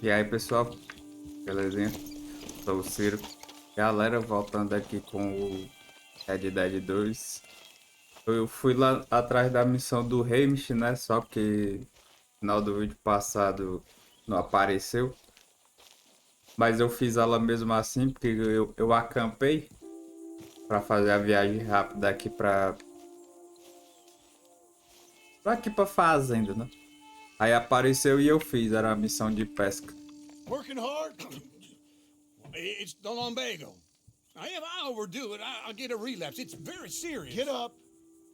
E aí, pessoal, belezinha? Sou o Ciro. Galera, voltando aqui com o Red Dead 2. Eu fui lá atrás da missão do Hamish, né? Só que no final do vídeo passado não apareceu. Mas eu fiz ela mesmo assim, porque eu acampei pra fazer a viagem rápida aqui pra aqui pra fazenda, né? Aí apareceu e eu fiz, era a missão de pesca. Working hard? It's the lumbago. If I overdo it, I'll get a relapse. It's very serious. Get up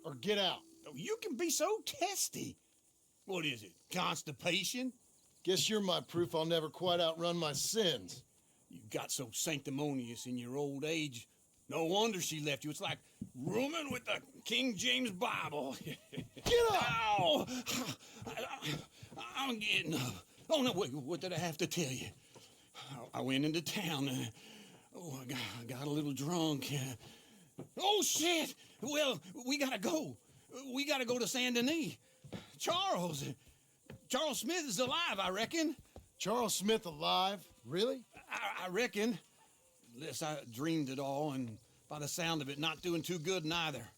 or get out. You can be so testy. What is it? Constipation? Guess you're my proof I'll never quite outrun my sins. You got so sanctimonious in your old age. No wonder she left you. It's like rooming with the King James Bible. Get up! Ow! I'm getting up. Oh, no, wait, what did I have to tell you? I went into town. I got a little drunk. Oh, shit! Well, we gotta go. We gotta go to Saint Denis. Charles Smith is alive, I reckon. Charles Smith alive? Really? I reckon. Unless I dreamed it all, and by the sound of it, not doing too good neither.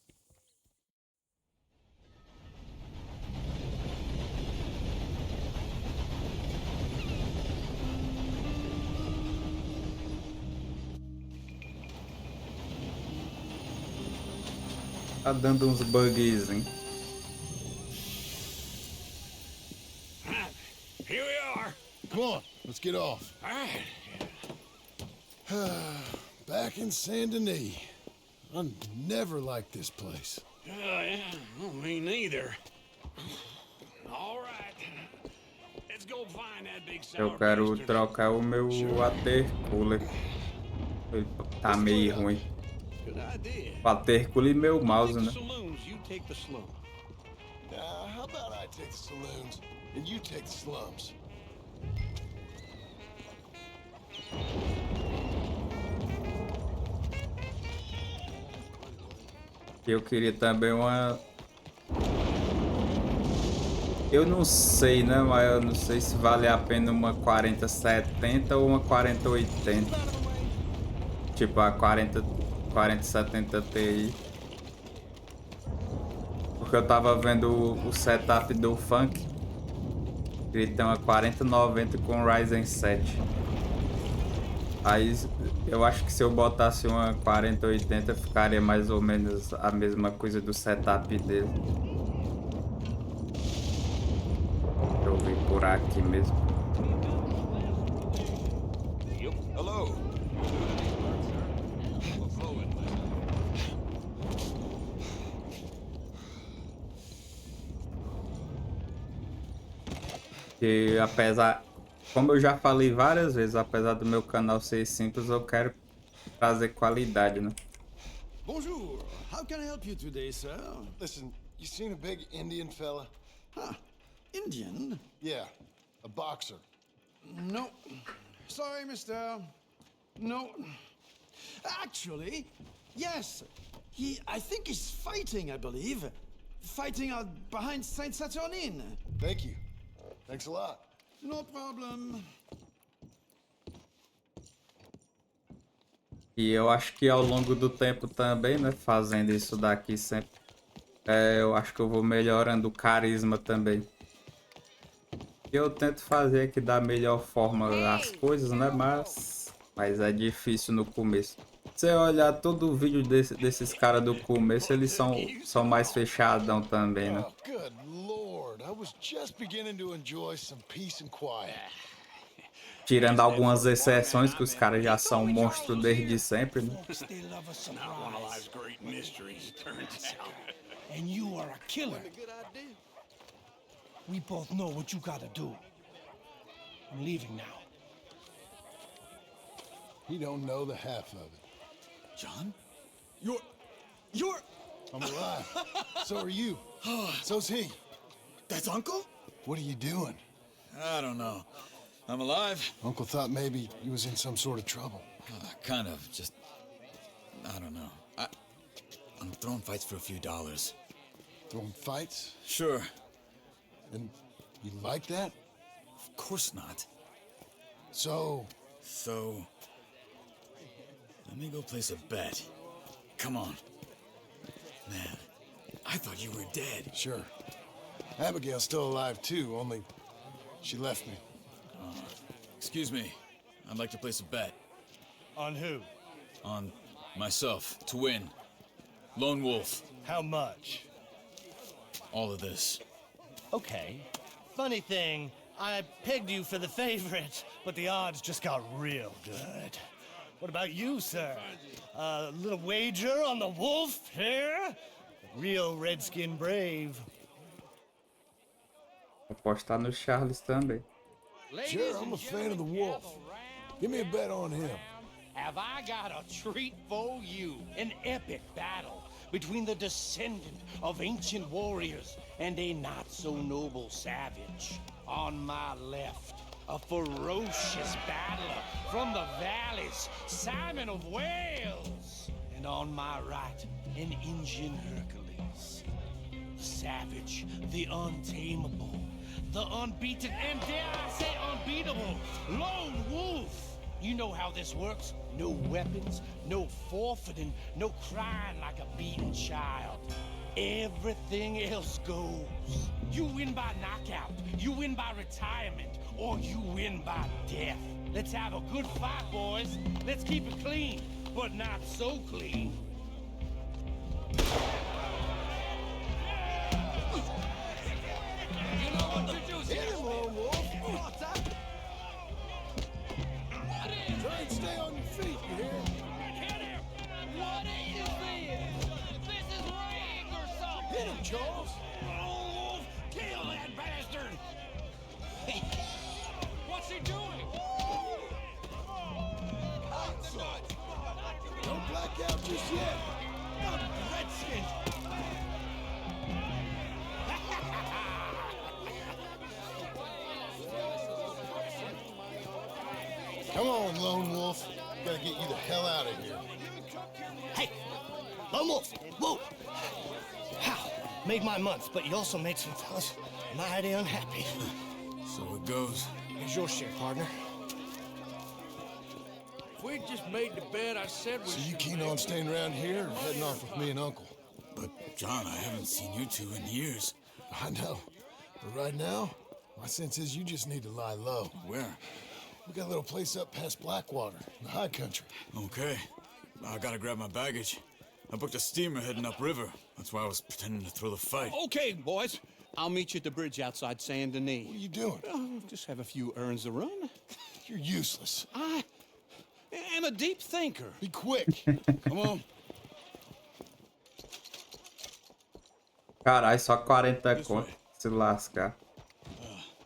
Tá dando uns bugs, hein? Here we are. Come on, let's get off. All right. Back in Saint Denis. I never liked this place. Yeah, well, me neither. All right. Let's go find that big sour Eu quero bastard. trocar o meu water cooler. Ele tá meio ruim. Good idea. Water cooler e meu mouse, Take né? the saloons, you take the slum. How about I take the saloons and you take the slums? Eu queria também uma. Eu não sei, né? Mas eu não sei se vale a pena uma 4070 ou uma 4080. Tipo a 4070 Ti. Porque eu tava vendo o setup do Funk. Ele tem uma 4090 com Ryzen 7. Aí eu acho que se eu botasse uma 4080 ficaria mais ou menos a mesma coisa do setup dele. Deixa eu ver por aqui mesmo. Hello. E apesar, como eu já falei várias vezes, apesar do meu canal ser simples, eu quero trazer qualidade, né? Bonjour. How can I help you today, sir? Listen, you seen a big Indian fella? Huh. Indian? Yeah, a boxer. No. Sorry, mister. No. Actually, yes. I think he's fighting, I believe. Fighting out behind Saint Saturnin. Thank you. Thanks a lot. No problem. E eu acho que ao longo do tempo também, né, fazendo isso daqui sempre, eu acho que eu vou melhorando o carisma também. Eu tento fazer aqui da melhor forma as coisas, né, mas é difícil no começo. Se você olhar todo o vídeo desses caras do começo, eles são mais fechadão também, né? Oh, good lord. I was just beginning to enjoy some peace and quiet. Tirando algumas exceções que os caras já são monstros desde sempre, né? Not one of life's great mysteries, turns out. And you are a killer. We both know what you gotta do. I'm leaving now. He don't know the half of it. John? You're... I'm alive. So are you. So's he. That's Uncle? What are you doing? I don't know. I'm alive. Uncle thought maybe he was in some sort of trouble. Kind of. Just... I don't know. I'm throwing fights for a few dollars. Throwing fights? Sure. And you like that? Of course not. So, let me go place a bet. Come on. Man, I thought you were dead. sure. Abigail's still alive too, only she left me. Excuse me. I'd like to place a bet. On who? On myself, to win. Lone Wolf. How much? All of this. Okay. Funny thing, I pegged you for the favorite, but the odds just got real good. What about you, sir? A little wager on the wolf here? Real redskin brave. Apostar no Charles também. Sure, I'm a fan of the wolf. Give me a bet on him. Have I got a treat for you? An epic battle between the descendant of ancient warriors and a not-so-noble savage. On my left, a ferocious battler from the valleys, Simon of Wales. And on my right, an Indian Hercules. The savage, the untamable, the unbeaten, and dare I say unbeatable, Lone Wolf. You know how this works. No weapons, no forfeiting, no crying like a beaten child. Everything else goes. You win by knockout, you win by retirement, or you win by death. Let's have a good fight, boys. Let's keep it clean, but not so clean. You know what to do, Hit him, Lone Wolf! Try and stay on your feet, you hear? What is this? This is rigged or something! Hit him, Charles! Lone Wolf, kill that bastard! What's he doing? Don't black out just yet. Redskins! Come on, Lone Wolf. Gotta get you the hell out of here. Hey! Lone Wolf! Whoa! How? Made my month, but you also made some fellas mighty unhappy. So it goes. Here's your share, partner. If we just made the bed, I said we So you keen on staying around here or heading off with me and Uncle? But, John, I haven't seen you two in years. I know. But right now, my sense is you just need to lie low. Where? We got a little place up past Blackwater, in the high country. Okay. I gotta grab my baggage. I booked a steamer heading upriver. That's why I was pretending to throw the fight. Okay, boys. I'll meet you at the bridge outside Saint Denis. What are you doing? Just have a few errands to run. You're useless. I am a deep thinker. Be quick. Come on. Caralho, só 40 conto. Se lascar.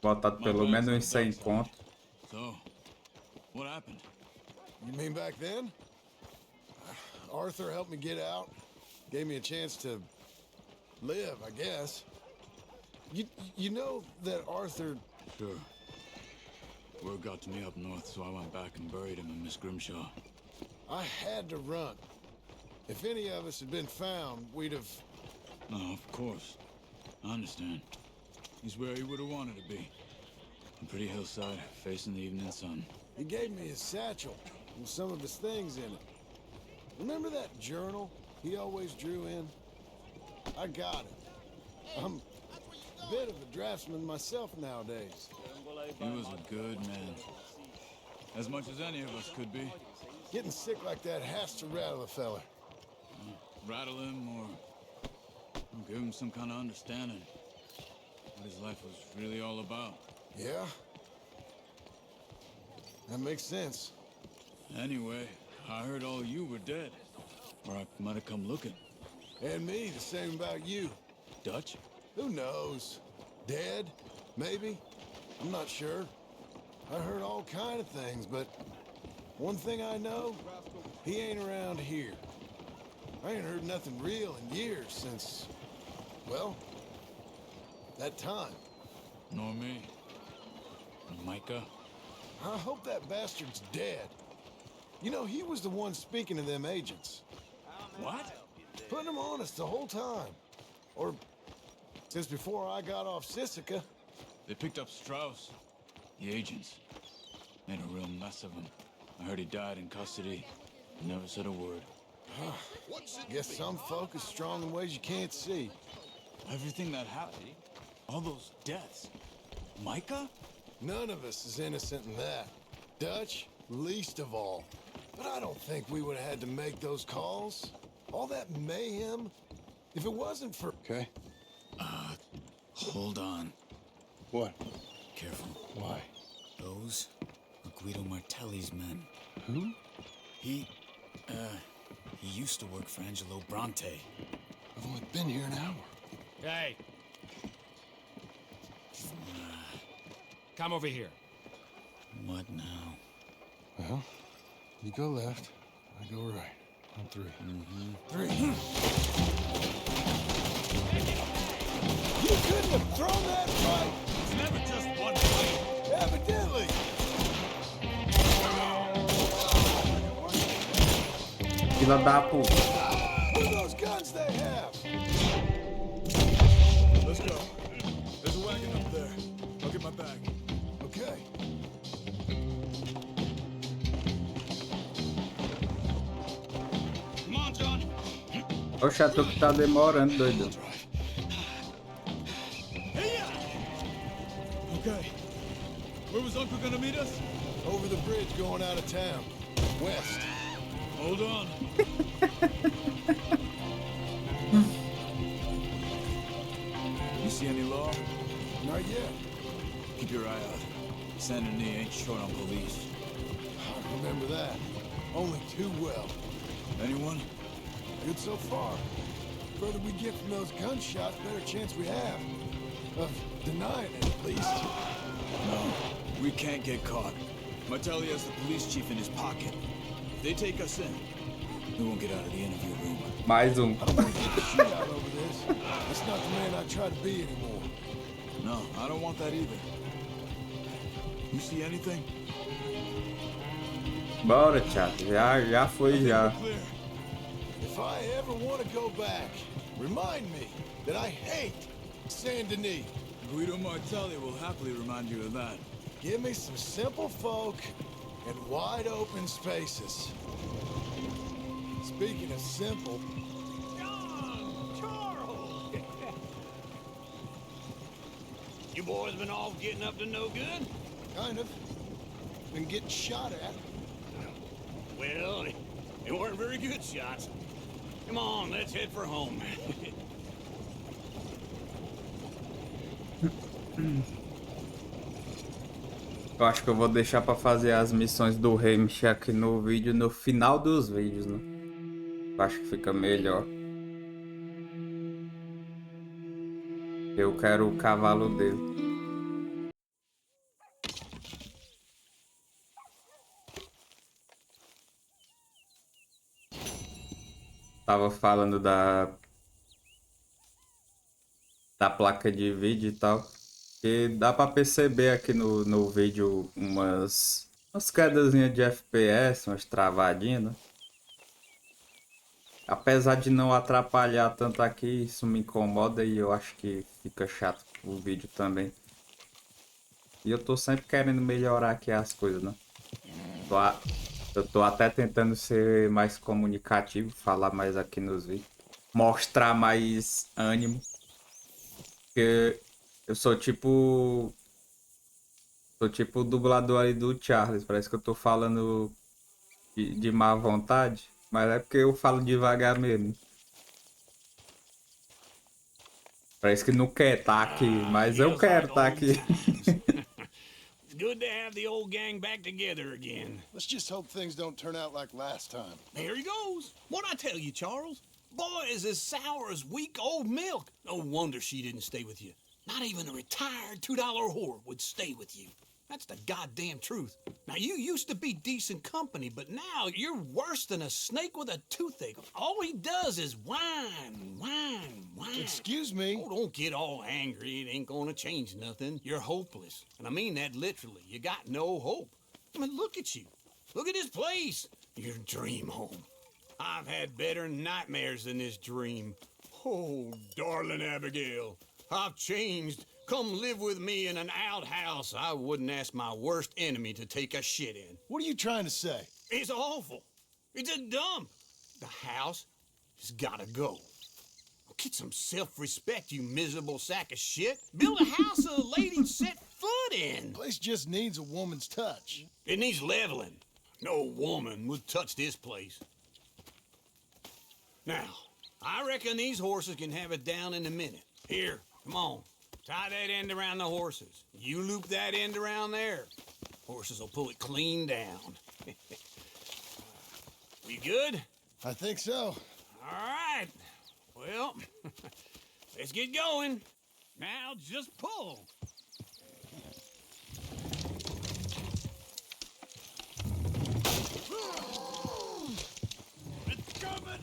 Botado pelo menos uns 100 conto. So, what happened? You mean back then? Arthur helped me get out. Gave me a chance to live, I guess. You know that Arthur... Sure. Word got to me up north, so I went back and buried him in Miss Grimshaw. I had to run. If any of us had been found, we'd have... No, of course. I understand. He's where he would have wanted to be. A pretty hillside, facing the evening sun. He gave me his satchel and some of his things in it. Remember that journal he always drew in? I got it. I'm a bit of a draftsman myself nowadays. He was a good man. As much as any of us could be. Getting sick like that has to rattle a fella. Rattle him or give him some kind of understanding. What his life was really all about. Yeah? That makes sense. Anyway, I heard all you were dead. Or I might have come looking. And me, the same about you. Dutch? Who knows? Dead? Maybe? I'm not sure. I heard all kind of things, but one thing I know, he ain't around here. I ain't heard nothing real in years since, well, that time. Nor me. And Micah? I hope that bastard's dead. You know, he was the one speaking to them agents. What? Putting them on us the whole time. Or since before I got off Sisika. They picked up Strauss. The agents. Made a real mess of him. I heard he died in custody. He never said a word. Guess some folk is strong in ways you can't see. Everything that happened, all those deaths. Micah? None of us is innocent in that. Dutch, least of all. But I don't think we would have had to make those calls. All that mayhem. If it wasn't for... Okay. Hold on. What? Careful. Why? Those are Guido Martelli's men. Who? He used to work for Angelo Bronte. I've only been here an hour. Hey. Come over here. What now? Well, you go left, I go right. On three. Three. You couldn't have thrown that right! It's never just one way. Evidently! Fila da puta. What are those guns they have? Let's go. There's a wagon up there. I'll get my bag. Okay. Come on, John. Oxe, tu que tá demorando, doido. Okay. Where was Uncle gonna meet us? Over the bridge going out of town. West. Hold on. You see any law? Not yet. Keep your eye out. Saint Denis ain't short on police. I remember that. Only too well. Anyone? Good so far. Further we get from those gunshots, better chance we have. Of denying it, at least. No, we can't get caught. Martelli has the police chief in his pocket. If they take us in, we won't get out of the interview room. Mais I don't want to get the shootout over this. It's not the man I try to be anymore. No, I don't want that either. You see anything? Bora, chato. Já foi, já. Clear. If I ever want to go back, remind me that I hate Saint Denis. Guido Martelli will happily remind you of that. Give me some simple folk and wide open spaces. Speaking of simple, John! Charles! You boys been off getting up to no good? kind of, been getting shot at. Well, they weren't very good shots. Come on, let's head for home. Eu acho que eu vou deixar pra fazer as missões do Hamish aqui no vídeo, no final dos vídeos, né? Eu acho que fica melhor. Eu quero o cavalo dele. Tava falando da placa de vídeo e tal. E dá pra perceber aqui no vídeo umas quedazinhas de FPS, umas travadinhas, né? Apesar de não atrapalhar tanto aqui, isso me incomoda e eu acho que fica chato o vídeo também. E eu tô sempre querendo melhorar aqui as coisas, né? Eu tô até tentando ser mais comunicativo, falar mais aqui nos vídeos. Mostrar mais ânimo. Porque eu sou tipo... Sou tipo o dublador aí do Charles. Parece que eu tô falando de má vontade. Mas é porque eu falo devagar mesmo. Parece que não quer estar aqui, mas eu quero estar aqui. It's good to have the old gang back together again. Let's just hope things don't turn out like last time. There he goes. What'd I tell you, Charles? Boy is as sour as weak old milk. No wonder she didn't stay with you. Not even a retired $2 whore would stay with you. That's the goddamn truth. Now, you used to be decent company, but now you're worse than a snake with a toothache. All he does is whine, whine, whine. Excuse me? Oh, don't get all angry. It ain't gonna change nothing. You're hopeless. And I mean that literally. You got no hope. I mean, look at you. Look at this place. Your dream home. I've had better nightmares than this dream. Oh, darling Abigail, I've changed come live with me in an outhouse I wouldn't ask my worst enemy to take a shit in. What are you trying to say? It's awful. It's a dump. The house has gotta go. Get some self-respect, you miserable sack of shit. Build a house a lady set foot in. Place just needs a woman's touch. It needs leveling. No woman would touch this place. Now, I reckon these horses can have it down in a minute. Here, come on. Tie that end around the horses. You loop that end around there. Horses will pull it clean down. We good? I think so. All right. Well, let's get going. Now just pull. It's coming.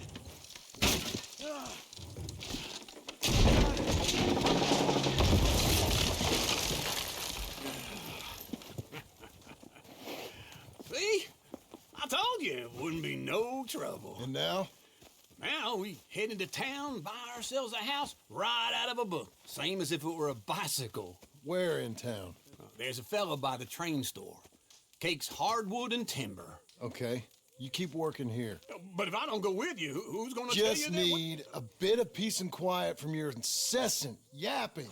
See? I told you it wouldn't be no trouble. And now? Now we head into town, buy ourselves a house right out of a book. Same as if it were a bicycle. Where in town? There's a fella by the train store. Cakes hardwood and timber. Okay, you keep working here. But if I don't go with you, who's gonna tell you Just that? need a bit of peace and quiet from your incessant yapping.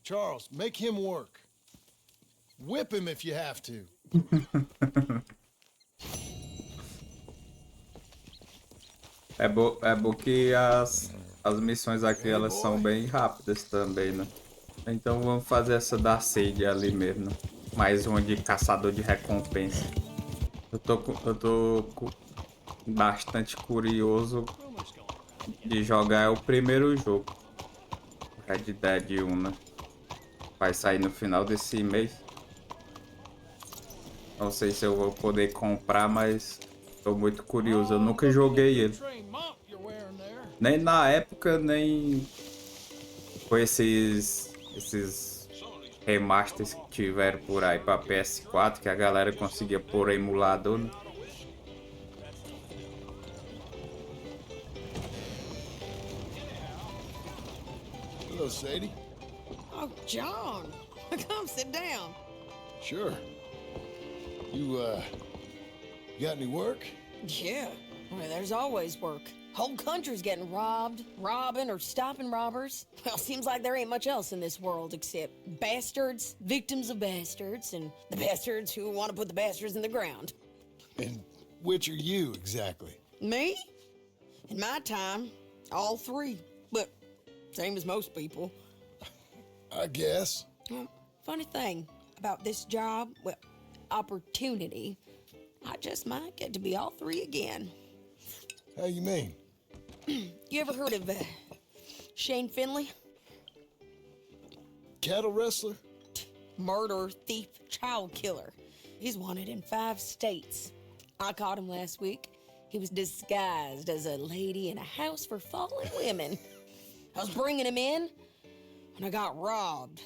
Charles, make him work. Whip him if you have to. É bom que as missões aqui elas são bem rápidas também, né? Então vamos fazer essa da sede ali mesmo. Mais uma de caçador de recompensa. Eu tô bastante curioso de jogar o primeiro jogo. Red Dead 1, né? Vai sair no final desse mês. Não sei se eu vou poder comprar, mas tô muito curioso. Eu nunca joguei ele. Nem na época, nem com esses remasters que tiveram por aí pra PS4, que a galera conseguia pôr emulador, né? Hello, Sadie. Oh, John, come sit down. Sure. You got any work? Yeah, well, there's always work. Whole country's getting robbed, robbing, or stopping robbers. Well, seems like there ain't much else in this world except bastards, victims of bastards, and the bastards who want to put the bastards in the ground. And which are you exactly? Me? In my time, all three. But same as most people. I guess. Well, funny thing about this job, well, opportunity, I just might get to be all three again. How you mean? You ever heard of Shane Finley? Cattle wrestler? Murderer, thief, child killer. He's wanted in 5 states. I caught him last week. He was disguised as a lady in a house for fallen women. I was bringing him in, and I got robbed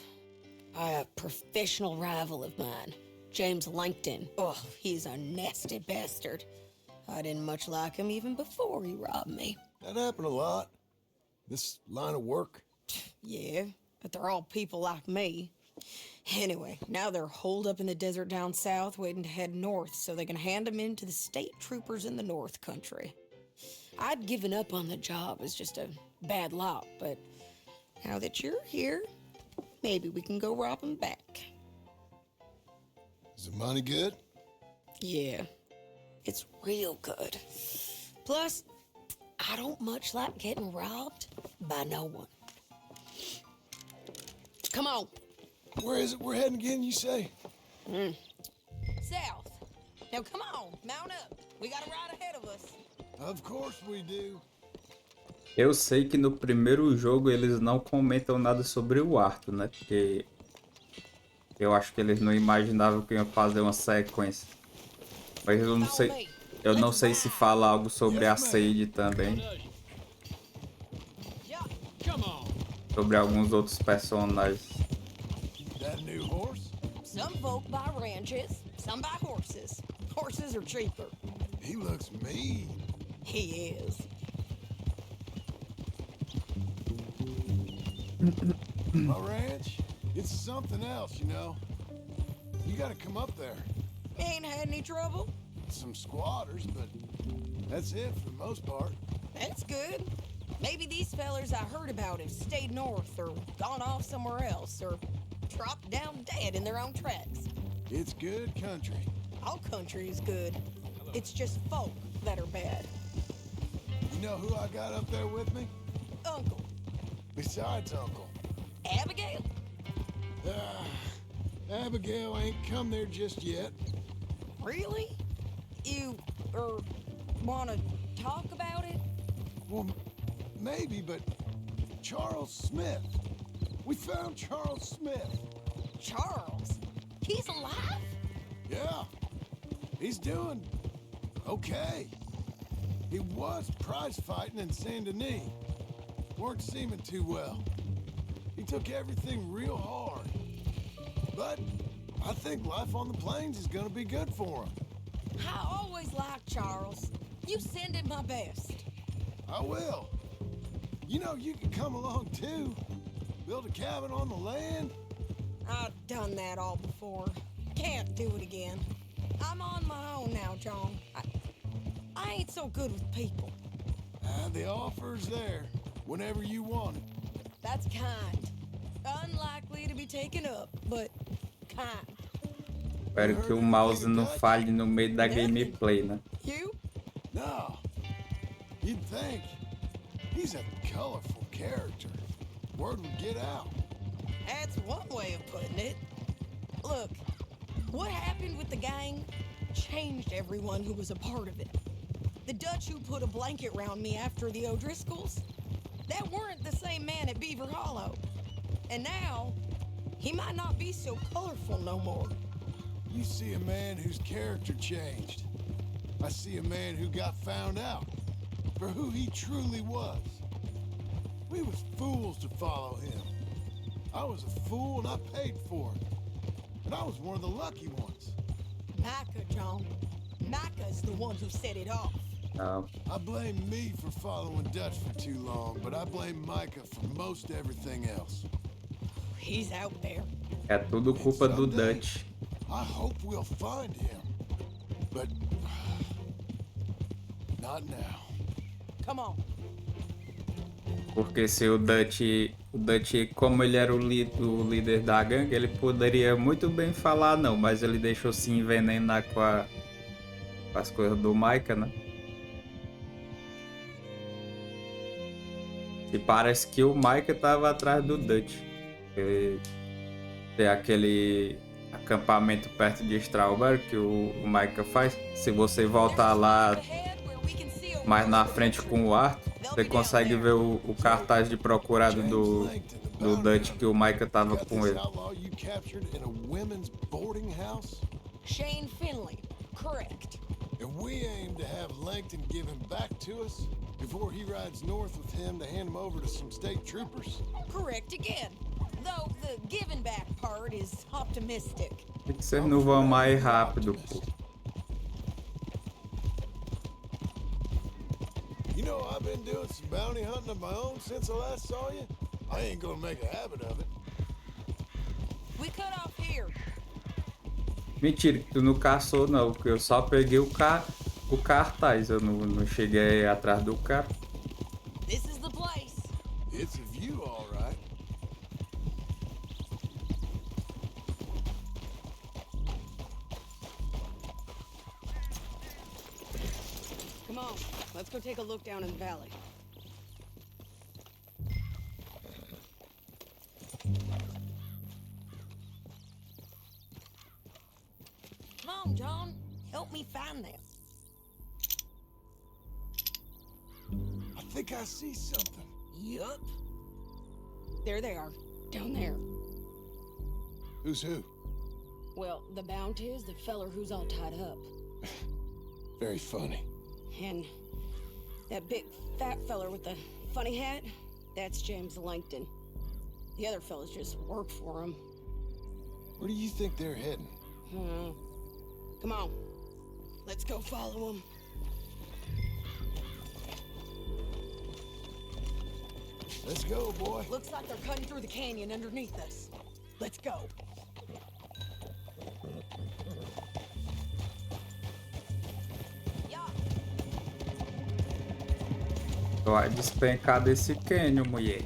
by a professional rival of mine, James Langton. Oh, he's a nasty bastard. I didn't much like him even before he robbed me. That happened a lot. This line of work. Yeah, but they're all people like me. Anyway, now they're holed up in the desert down south, waiting to head north so they can hand them in to the state troopers in the north country. I'd given up on the job as just a bad lot, but now that you're here, maybe we can go rob them back. Is the money good? Yeah, it's real good. Plus, I don't much like getting robbed by no one. Come on. Where is it we're heading again, you say? South. Now come on, mount up. We got a ride ahead of us. Of course we do. Eu sei que no primeiro jogo eles não comentam nada sobre o Arthur, né? Porque eu acho que eles não imaginavam que iam fazer uma sequência. Mas eu não sei se fala algo sobre a Sadie também. Sobre alguns outros personagens. That new horse? Some folk buy ranches, some buy horses. Horses are cheaper. He looks mean. He is. My ranch, it's something else, you know. You gotta come up there. Ain't had any trouble? Some squatters, but that's it for the most part. That's good. Maybe these fellers I heard about have stayed north or gone off somewhere else or dropped down dead in their own tracks. It's good country. All country is good. It's just folk that are bad. You know who I got up there with me? Uncle. Besides Uncle. Abigail? Abigail ain't come there just yet. Really? You, wanna talk about it? Well, maybe, but Charles Smith. We found Charles Smith. Charles? He's alive? Yeah. He's doing okay. He was prize fighting in Saint Denis. Weren't seeming too well. He took everything real hard. But I think life on the plains is gonna be good for him. I always liked Charles. You send him my best. I will. You know, you can come along too. Build a cabin on the land. I've done that all before. Can't do it again. I'm on my own now, John. I ain't so good with people. The offer's there whenever you want it. That's kind. Unlikely to be taken up, but kind. Espero que o mouse não falhe no meio da gameplay, né? You? No. You'd think. He's a colorful character. Word would get out. That's one way of putting it. Look, what happened with the gang changed everyone who was a part of it. The Dutch who put a blanket round me after the O'Driscolls, that weren't the same man at Beaver Hollow. And now, he might not be so colorful no more. You see a man whose character changed. I see a man who got found out for who he truly was. We was fools to follow him. I was a fool and I paid for it. And I was one of the lucky ones. Micah, John. Micah's the one who set it off. I blame me for following Dutch for too long, but I blame Micah for most everything else. He's out there. É tudo culpa do Someday, Dutch. I hope we'll find him. But not now. Come on. Porque se o Dutch, como ele era o líder da gangue, ele poderia muito bem falar não, mas ele deixou se envenenar com as coisas do Micah, né? E parece que o Micah tava atrás do Dutch. Tem aquele acampamento perto de Strawberry que o Micah faz. Se você voltar lá mais na frente com o arco, você consegue ver o cartaz de procurado do Dutch que o Micah tava com ele. Shane Finley, correct. And we aim to have Langton give him back to us before he rides north with him to hand him over to some state troopers. Correct again. Though the giving back part is optimistic. Por que vocês não vão mais rápido, pô? You know, I've been doing some bounty hunting of my own since I last saw you. I ain't gonna make a habit of it. We cut off here. Mentira, que tu não caçou não, porque eu só peguei o cartaz, eu não cheguei atrás do cara. This is the place. It's a view, all right. Come on, let's go take a look down in the valley. Come on, John. Help me find them. I think I see something. Yup. There they are, down there. Who's who? Well, the bounty is the feller who's all tied up. Very funny. And that big fat feller with the funny hat, that's James Langton. The other fellas just work for him. Where do you think they're heading? Come on, let's go follow him. Let's go, boy. Looks like they're cutting through the canyon underneath us. Let's go. Tô a despencar desse cânion, mulher.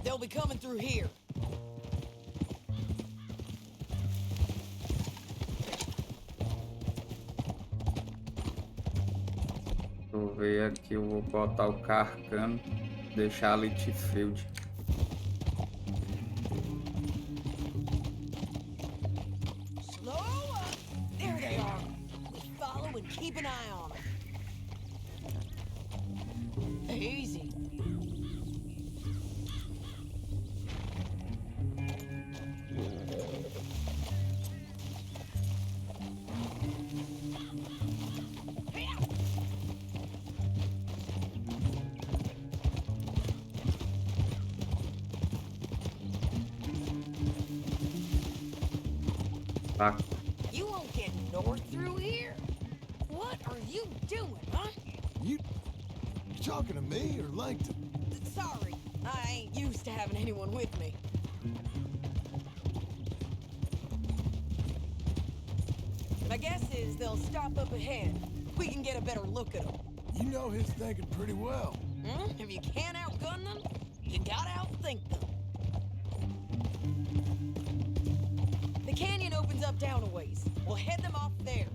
They'll be coming through here. Vou ver aqui, eu vou botar o carcano, deixar a Litfield. Slow up. There they are. We follow and keep an eye on them. Easy. Tá? You won't get north through here? What are you doing, huh? You talking to me or Langton? Sorry, I ain't used to having anyone with me. My guess is they'll stop up ahead. We can get a better look at them. You know his thinking pretty well. If you can't outgun them, you gotta outthink them. The canyon opens up down a ways. We'll head them off there.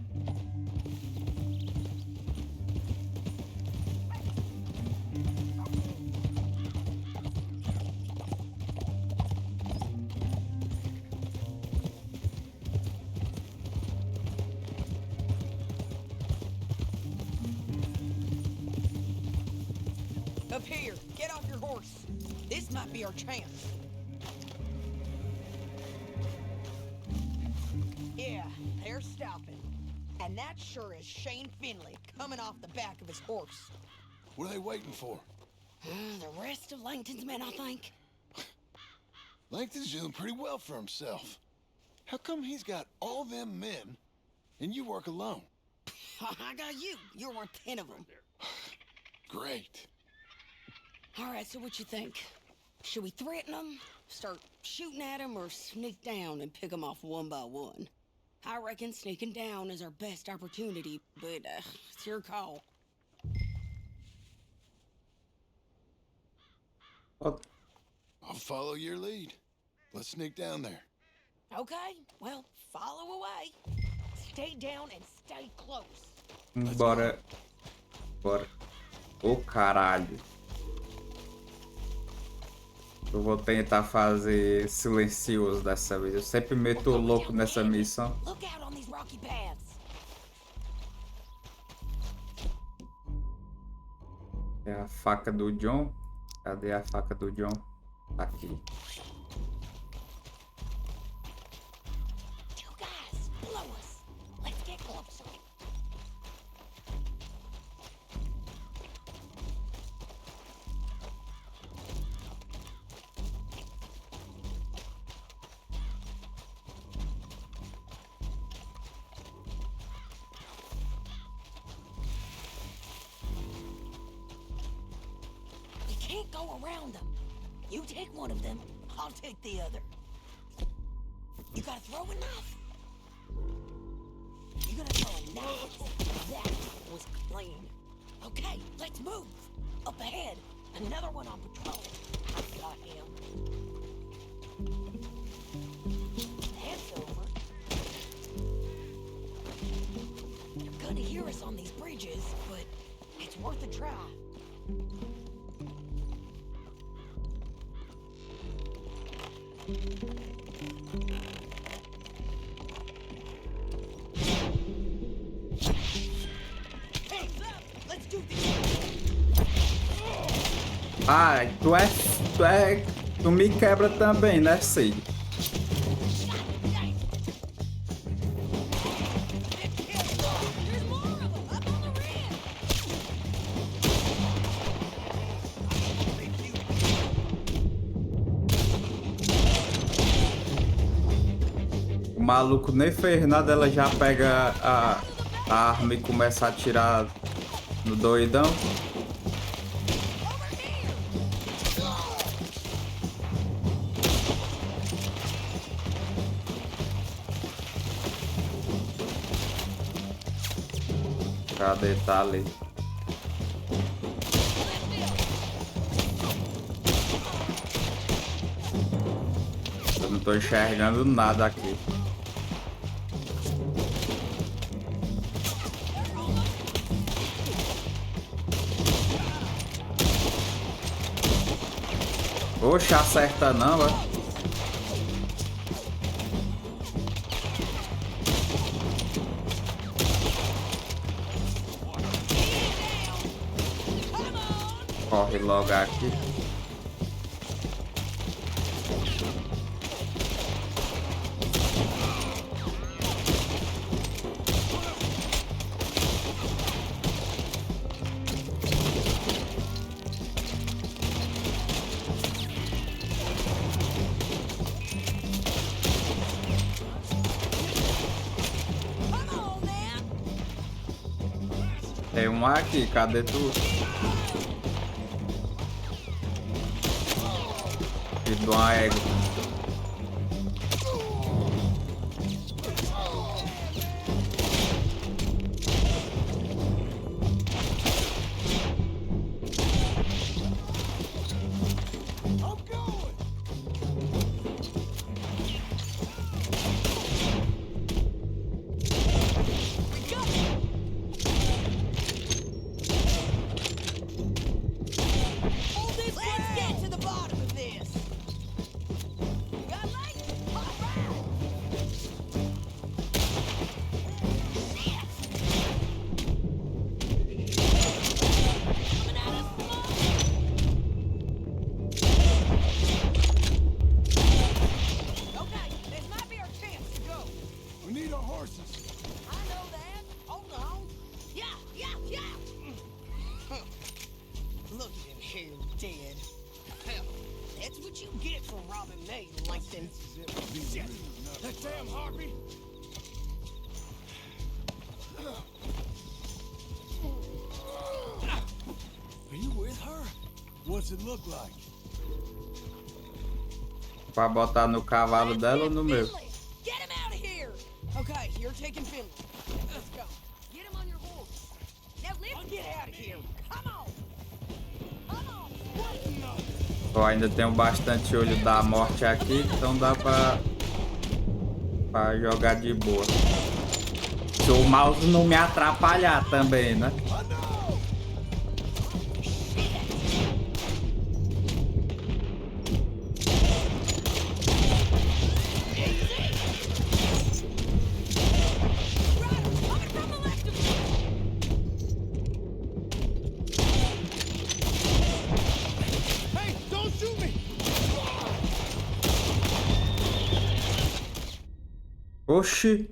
Up here, get off your horse. This might be our chance. Yeah, they're stopping. And that sure is Shane Finley coming off the back of his horse. What are they waiting for? The rest of Langton's men, I think. Langton's doing pretty well for himself. How come he's got all them men and you work alone? I got you. You're worth 10 of them. Great. All right, so what you think? Should we threaten them, start shooting at them, or sneak down and pick them off one by one? I reckon sneaking down is our best opportunity, but it's your call. Ó, I'll follow your lead. Let's sneak down there. Okay, well, follow away. Stay down and stay close. bora. Bora. Ô caralho. Eu vou tentar fazer silencioso dessa vez. Eu sempre meto o louco nessa missão. Look out on these rocky paths. É a faca do John. Cadê a faca do John? Aqui. You guys, blow us. Let's get closer. You can't go around them. You take one of them, I'll take the other. You gotta throw a knife. You gotta throw a knife. That was clean. Okay, let's move. Up ahead, another one on patrol. I got him. That's over. You're gonna hear us on these bridges, but it's worth a try. Hands up! Let's do this! Ah, tu me quebra também, né, Cid? There's more of them up on the rim! O maluco nem fez nada, ela já pega a arma e começa a atirar no doidão. Cadê? Tá ali. Eu não tô enxergando nada aqui. Oxe, acerta não, ó. Corre logo aqui. Tem um aqui, cadê tu? Filho de uma égua. What's it look like? Pra botar no cavalo dela ou no meu? Get him out of here! Okay, you're taking Finley. Let's go. Get him on your horse. Now let's get out of here. Come on! Come on! Eu ainda tenho bastante olho da morte aqui, então dá pra jogar de boa. Se o mouse não me atrapalhar também, né? Oxi!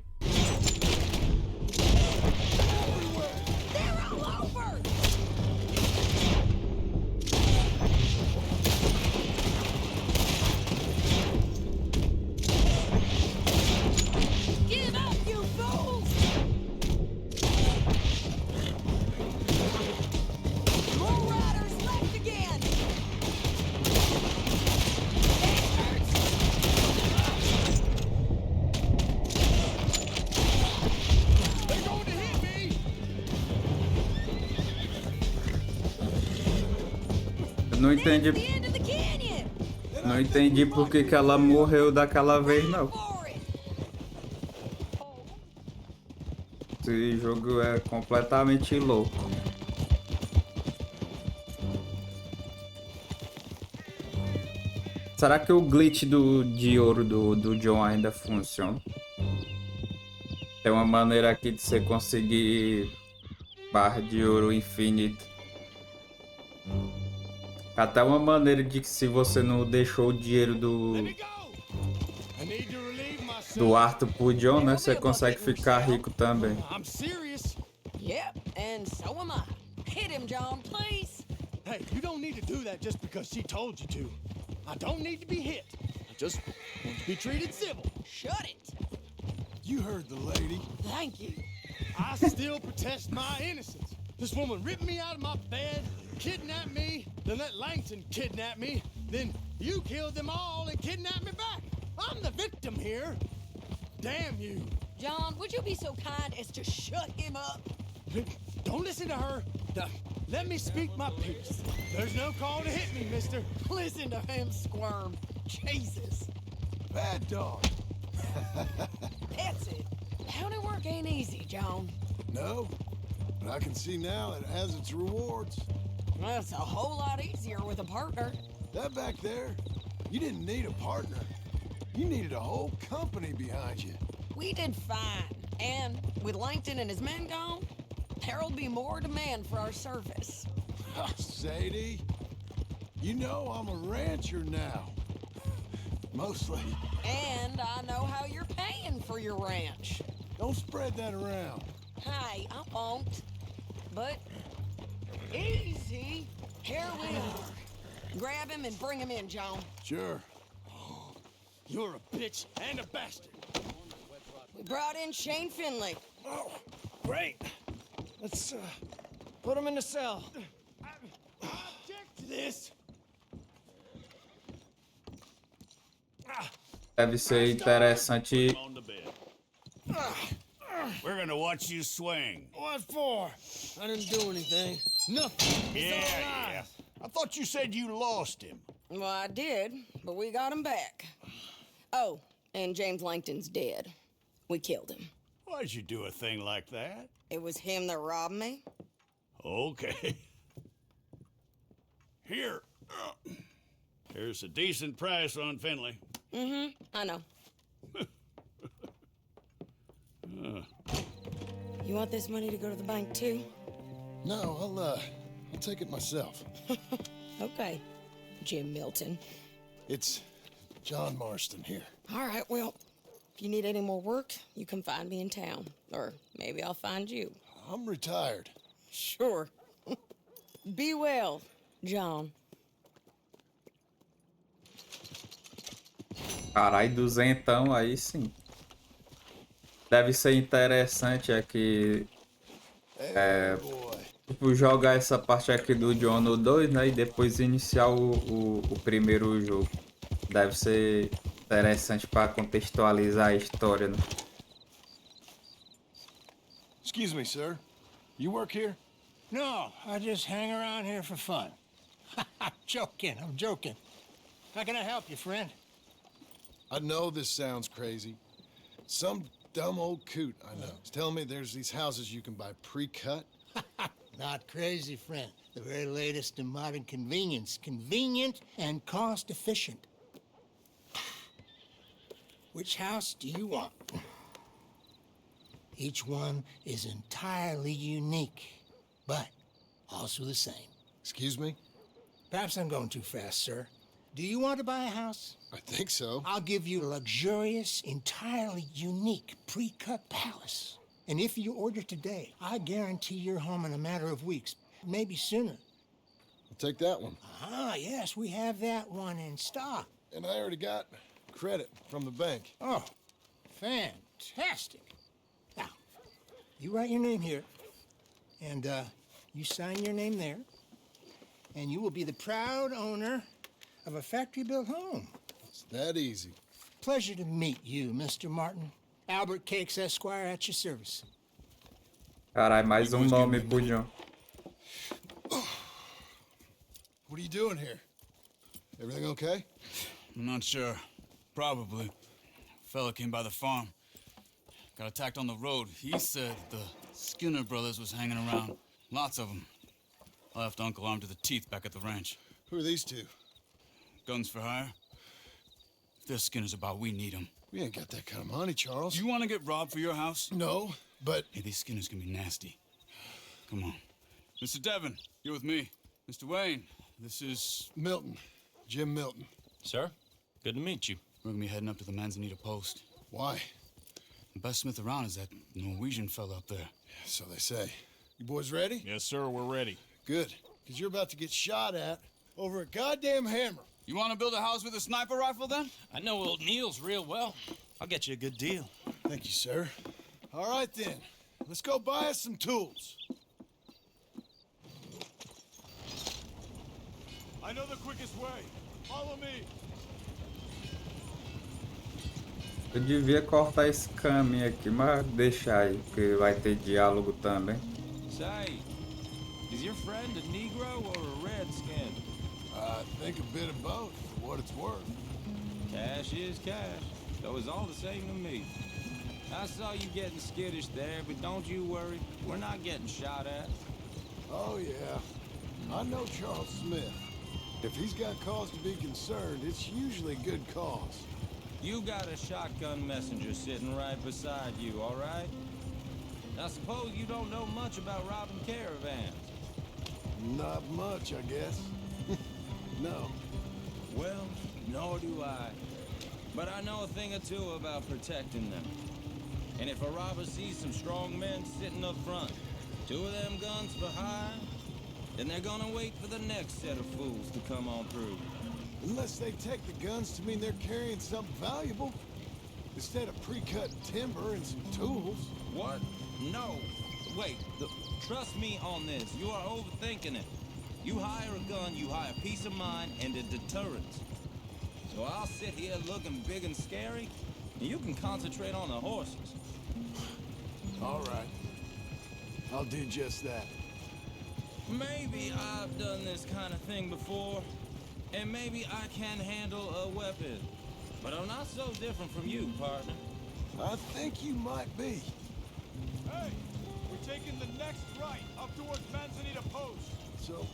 Não entendi. Não entendi por que ela morreu daquela vez, não. Esse jogo é completamente louco. Será que o glitch de ouro do John ainda funciona? Tem uma maneira aqui de você conseguir barra de ouro infinito. Até uma maneira de que se você não deixou o dinheiro do Arthur pro John, né? Você consegue ficar rico também. Yep, and so am I. Hit him, John, please. Hey, you don't need to do that just because she told you to. I don't need to be hit. I just want to be treated civil. Shut it. You heard the lady. Thank you. I still protest my innocence. This woman ripped me out of my bed, kidnapped me, then let Langton kidnap me, then you killed them all and kidnapped me back. I'm the victim here. Damn you. John, would you be so kind as to shut him up? Don't listen to her. Let me speak my piece. There's no call to hit me, mister. Listen to him squirm. Jesus. Bad dog. That's it. County work ain't easy, John. No, but I can see now it has its rewards. Well, it's a whole lot easier with a partner. That back there, you didn't need a partner. You needed a whole company behind you. We did fine. And with Langton and his men gone, there'll be more demand for our service. Sadie, you know I'm a rancher now. Mostly. And I know how you're paying for your ranch. Don't spread that around. Hey, I won't. But easy. Here we are. Grab him and bring him in, John. Sure. You're a bitch and a bastard. We brought in Shane Finley. Oh, great. Let's put him in the cell. Object to this. Deve ser interessante. On the bed. We're gonna watch you swing. What for? I didn't do anything. Nothing. He's all alive. I thought you said you lost him. Well, I did, but we got him back. Oh, and James Langton's dead. We killed him. Why'd you do a thing like that? It was him that robbed me. Okay. Here. Here's a decent price on Finley. I know. You want this money to go to the bank, too? No, I'll take it myself. Okay, Jim Milton. It's John Marston here. All right, well, if you need any more work, you can find me in town. Or maybe I'll find you. I'm retired. Sure. Be well, John. Carai, duzentão aí sim. Deve ser interessante aqui. Boy. Tipo, jogar essa parte aqui do John no 2, né? E depois iniciar o primeiro jogo. Deve ser interessante para contextualizar a história, né? Excuse me, sir. You work here? No, I just hang around here for fun. I'm joking. How can I help you, friend? I know this sounds crazy. Some dumb old coot I know is telling me there's these houses you can buy pre-cut. Not crazy, friend. The very latest in modern convenience. Convenient and cost efficient. Which house do you want? Each one is entirely unique, but also the same. Excuse me? Perhaps I'm going too fast, sir. Do you want to buy a house? I think so. I'll give you a luxurious, entirely unique pre-cut palace. And if you order today, I guarantee you're home in a matter of weeks, maybe sooner. I'll take that one. Ah, yes, we have that one in stock. And I already got credit from the bank. Oh, fantastic. Now, you write your name here, and you sign your name there, and you will be the proud owner of a factory-built home. It's that easy. Pleasure to meet you, Mr. Martin. Albert Cakes, Esquire, at your service. Carai, mais nome pro John. What are you doing here? Everything okay? I'm not sure. Probably. Fella came by the farm. Got attacked on the road. He said the Skinner brothers was hanging around. Lots of them. I left Uncle armed to the teeth back at the ranch. Who are these two? Guns for hire? If they're Skinner's about, we need them. We ain't got that kind of money, Charles. You want to get robbed for your house? No, but... Hey, these Skinners can be nasty. Come on. Mr. Devon, you're with me. Mr. Wayne, this is... Milton. Jim Milton. Sir, good to meet you. We're gonna be heading up to the Manzanita post. Why? The best smith around is that Norwegian fella up there. So they say. You boys ready? Yes, sir, we're ready. Good. Because you're about to get shot at over a goddamn hammer. You want to build a house with a sniper rifle, then? I know old Neil's real well. I'll get you a good deal. Thank you, sir. All right, then. Let's go buy us some tools. I know the quickest way. Follow me. Eu devia cortar esse caminho aqui, mas deixar aí, porque vai ter diálogo também. Say, is your friend a Negro or a Redskin? I think a bit of both, for what it's worth. Cash is cash, so it's all the same to me. I saw you getting skittish there, but don't you worry. We're not getting shot at. Oh, yeah. I know Charles Smith. If he's got cause to be concerned, it's usually good cause. You got a shotgun messenger sitting right beside you, all right? I suppose you don't know much about robbing caravans. Not much, I guess. No. Well, nor do I. But I know a thing or two about protecting them. And if a robber sees some strong men sitting up front, 2 of them guns behind, then they're gonna wait for the next set of fools to come on through. Unless they take the guns to mean they're carrying something valuable. Instead of pre-cut timber and some tools. What? No. Wait, trust me on this. You are overthinking it. You hire a gun, you hire peace of mind and a deterrence. So I'll sit here looking big and scary, and you can concentrate on the horses. All right. I'll do just that. Maybe I've done this kind of thing before, and maybe I can handle a weapon. But I'm not so different from you, partner. I think you might be. Hey, we're taking the next right up towards Manzanita Post. So,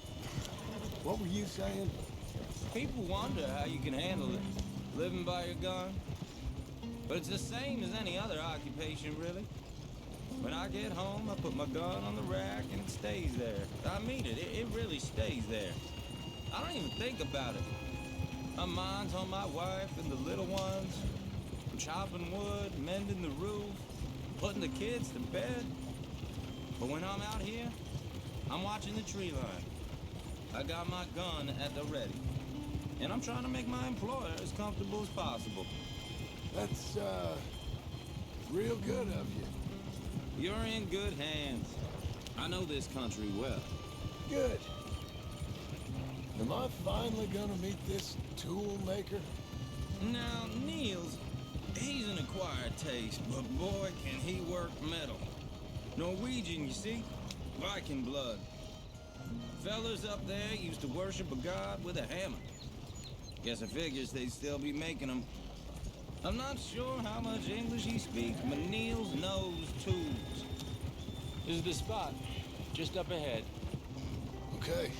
what were you saying? People wonder how you can handle it, living by your gun. But it's the same as any other occupation, really. When I get home, I put my gun on the rack and it stays there. I mean it, it really stays there. I don't even think about it. My mind's on my wife and the little ones. I'm chopping wood, mending the roof, putting the kids to bed. But when I'm out here, I'm watching the tree line. I got my gun at the ready. And I'm trying to make my employer as comfortable as possible. That's, real good of you. You're in good hands. I know this country well. Good. Am I finally gonna meet this tool maker? Now, Niels, he's an acquired taste, but boy, can he work metal. Norwegian, you see? Viking blood. Fellas up there used to worship a god with a hammer. Guess I figures they'd still be making them. I'm not sure how much English he speaks, but Niels knows tools. This is the spot, just up ahead. Okay.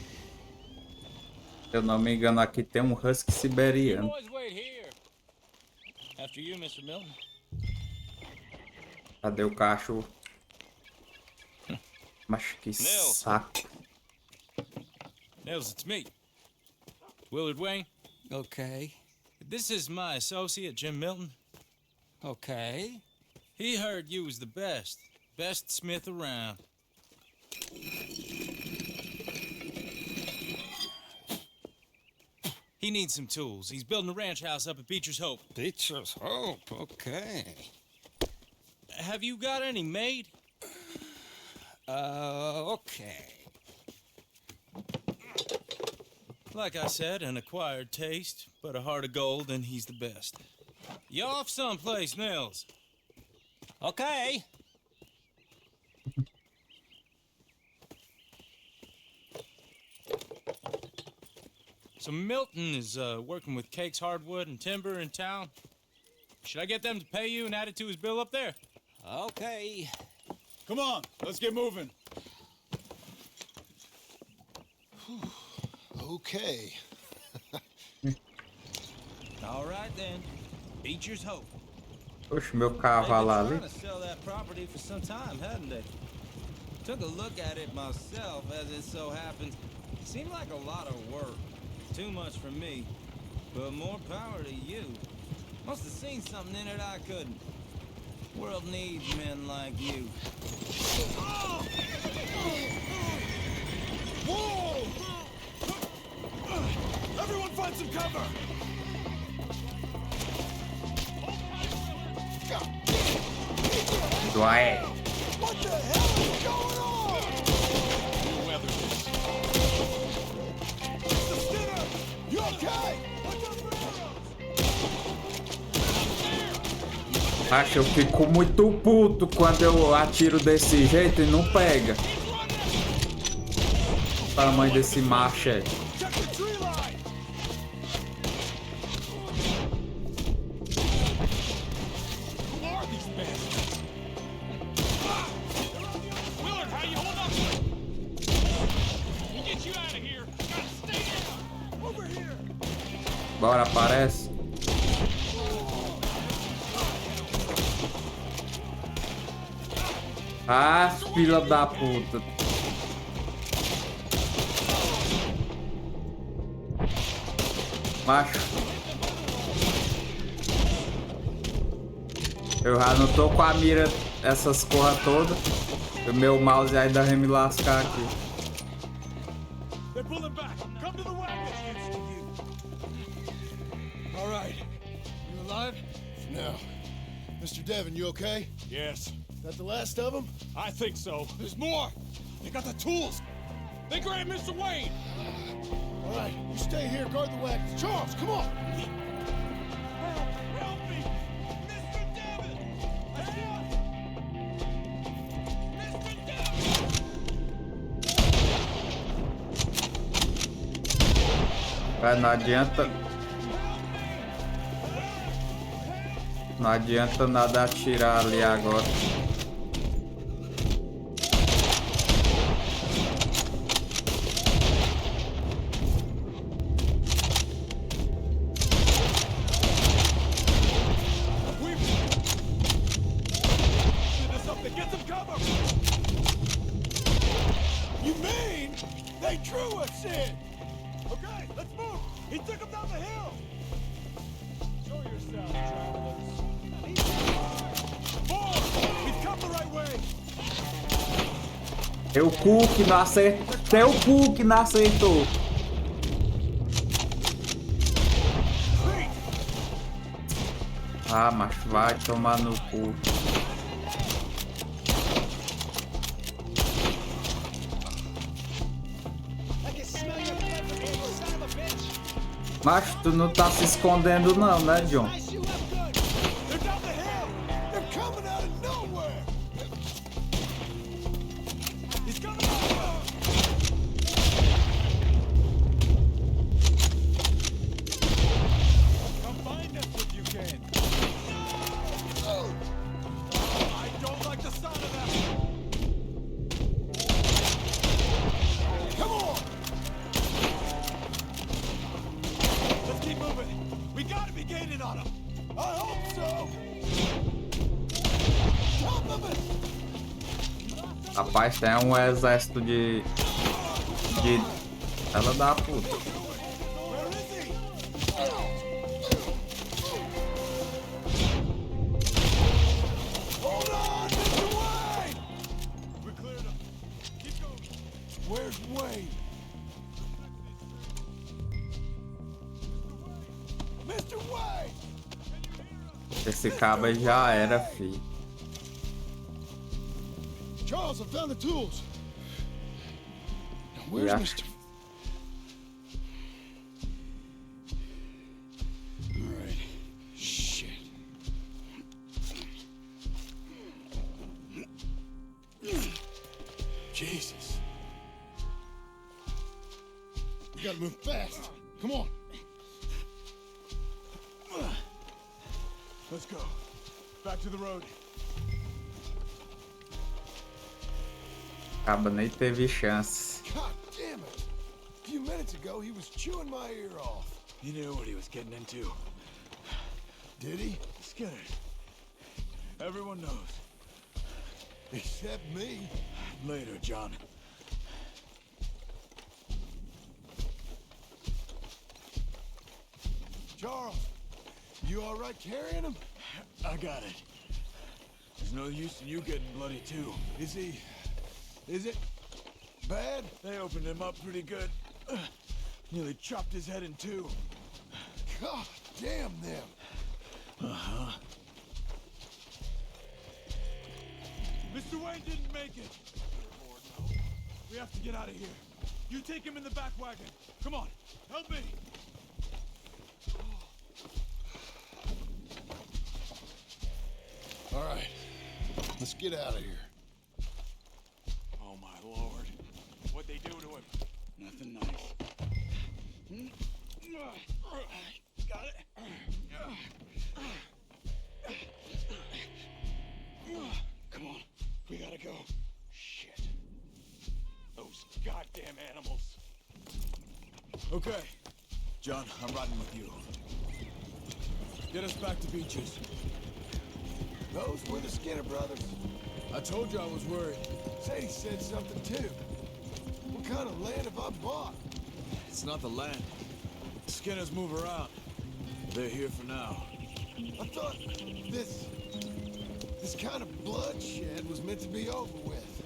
Se eu não me engano, aqui tem um husky siberiano. Boys, wait here. After you, Mr. Milton. Cadê o cachorro? Mas que Nils. saco. Nils, it's me. Willard Wayne. Okay. This is my associate, Jim Milton. Okay. He heard you was the best. Best smith around. He needs some tools. He's building a ranch house up at Beecher's Hope. Beecher's Hope, okay. Have you got any made? Okay. Like I said, an acquired taste, but a heart of gold, and he's the best. You off someplace, Nils? Okay. So Milton is working with Cake's Hardwood and Timber in town. Should I get them to pay you and add it to his bill up there? Okay. Come on, let's get moving. Okay. All right then, Beecher's Hope. Oxe, meu They've cavalo been ali. trying to sell that property for some time, hadn't they? Took a look at it myself, as it so happens. Seemed like a lot of work. Too much for me. But more power to you. Must have seen something in it I couldn't. World needs men like you. Whoa! Everyone find some cover! Ué. What the hell is going on? We'll weather this. Mr. Skinner! You okay? What's up, Acho que eu fico muito puto quando eu atiro desse jeito e não pega. He's running! tamanho desse machete. Check the tree line! Who are these bastards? Willard, how you hold up? We'll get you out of here. Gotta stay down. Over here! Bora, aparece. Ah, filha da puta. Macho. Eu já não tô com a mira essas porra todas. O meu mouse ainda vai me lascar aqui. They're pulling back! Come to the wagon! All right. You alive? No. Mr. Devon, you okay? Yes, That the last of them? I think so. There's more! They got the tools! They grabbed Mr. Wayne! All right, you stay here, guard the wagons. Charles, come on! Help me! Mr. Devon! Help! Mr. Devon! Vai, não adianta. Não adianta nada atirar ali agora. Get some cover! You mean they drew us in? Okay, let's move! He took him down the hill! Show yourself, travelers. More! He's come the right way! Teu cu que não acertou. Teu cu que não acertou. Ah, macho, vai tomar no cu. Macho, tu não tá se escondendo não, né, John? They're down the hill! They're coming out of nowhere! He's coming out! Come find us if you can! I don't like the sound of that! Come on! Let's keep moving! We gotta be gaining on him! I hope so! Top of it! Rapaz, tem um exército de ela da puta. Where is he? Hold on, Mr. Wayne! We cleared him! Keep going! Where's Wayne? Mr. Wayne! Esse cabo aí já era, fi. Charles, I found the tools. Now, where's Yeah. Mr. All right. Shit. Jesus. We gotta move fast. Come on. Let's go. Back to the road. Cabo nem teve chance. God damn it. A few minutes ago, he was chewing my ear off. He knew what he was getting into. Did he? Skinner. Everyone knows. Except me. Later, John. Charles, you all right carrying him? I got it. There's no use in you getting bloody too. Is it bad? They opened him up pretty good. Nearly chopped his head in two. God damn them. Uh-huh. Mr. Wayne didn't make it. We have to get out of here. You take him in the back wagon. Come on, help me. All right, let's get out of here. Oh my lord. What'd they do to him? Nothing nice. Got it. Come on, we gotta go. Shit. Those goddamn animals. Okay. John, I'm riding with you. Get us back to Beaches. Those were the Skinner brothers. I told you I was worried. Sadie said something too. What kind of land have I bought? It's not the land. Skinners move around. They're here for now. I thought this kind of bloodshed was meant to be over with.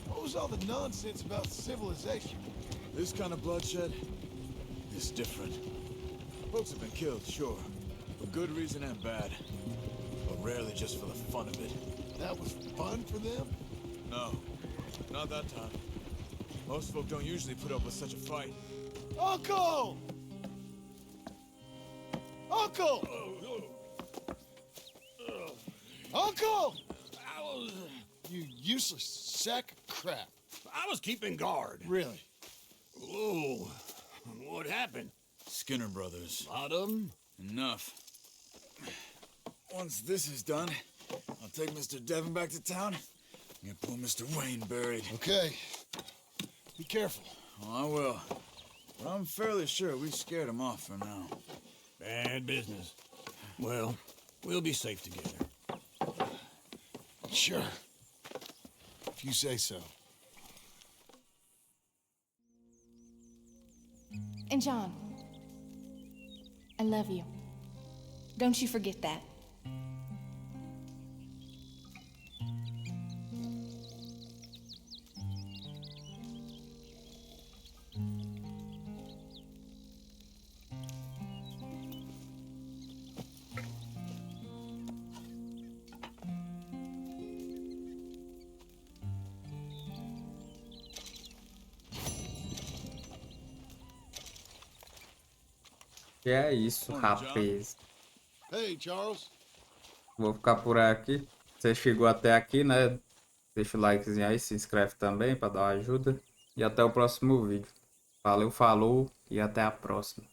What was all the nonsense about civilization? This kind of bloodshed is different. Folks have been killed, sure. For good reason and bad. But rarely just for the fun of it. That was fun for them? No, not that time. Most folk don't usually put up with such a fight. Uncle! Uncle! Uncle! You useless sack of crap. I was keeping guard. Really? Oh, what happened? Skinner brothers. Lot of them? Enough. Once this is done, I'll take Mr. Devon back to town and get poor Mr. Wayne buried. Okay. Be careful. Oh, I will. But I'm fairly sure we scared him off for now. Bad business. Well, we'll be safe together. Sure. If you say so. And John, I love you. Don't you forget that. Que é isso, rapaz. Hey, Charles. Vou ficar por aqui. Você chegou até aqui, né? Deixa o likezinho aí, se inscreve também para dar uma ajuda. E até o próximo vídeo. Valeu, falou e até a próxima.